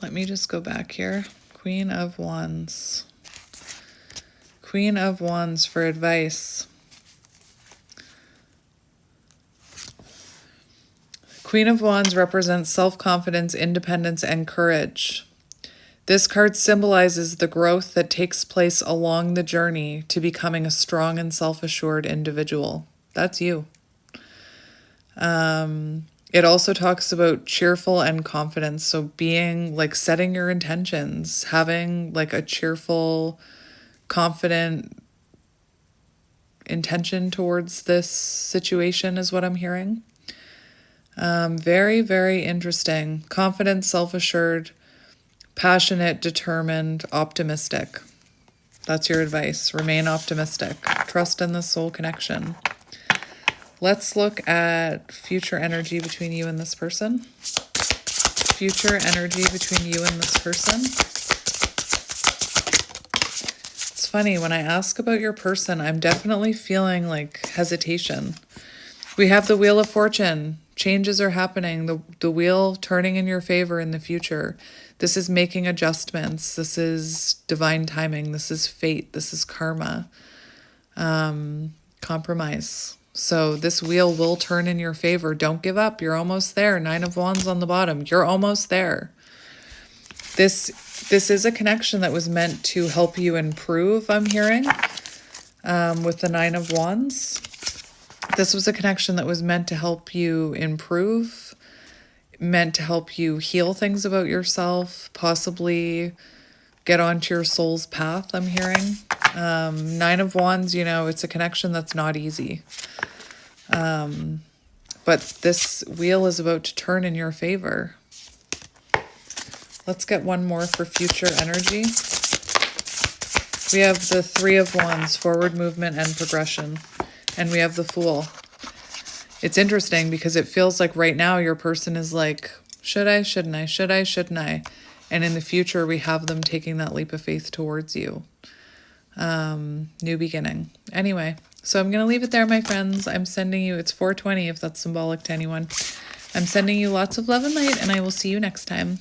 Let me just go back here. Queen of Wands. Queen of Wands for advice. Queen of Wands represents self-confidence, independence, and courage. This card symbolizes the growth that takes place along the journey to becoming a strong and self-assured individual. That's you. It also talks about cheerful and confidence. So being like setting your intentions, having like a cheerful, confident intention towards this situation is what I'm hearing. Very, very interesting. Confident, self-assured, passionate, determined, optimistic. That's your advice. Remain optimistic. Trust in the soul connection. Let's look at future energy between you and this person. Future energy between you and this person. It's funny, when I ask about your person, I'm definitely feeling like hesitation. We have the Wheel of Fortune. Changes are happening. The wheel turning in your favor in the future. This is making adjustments. This is divine timing. This is fate. This is karma. Compromise. So this wheel will turn in your favor. Don't give up. You're almost there. 9 of Wands on the bottom. You're almost there. This is a connection that was meant to help you improve, I'm hearing, with the 9 of Wands. This was a connection that was meant to help you improve, meant to help you heal things about yourself, possibly get onto your soul's path, I'm hearing. Nine of Wands, you know, it's a connection that's not easy. But this wheel is about to turn in your favor. Let's get one more for future energy. We have the Three of Wands, forward movement and progression. And we have the Fool. It's interesting because it feels like right now your person is like, should I, shouldn't I, should I, shouldn't I? And in the future, we have them taking that leap of faith towards you. New beginning. Anyway, so I'm going to leave it there, my friends. I'm sending you, it's 4:20 if that's symbolic to anyone. I'm sending you lots of love and light, and I will see you next time.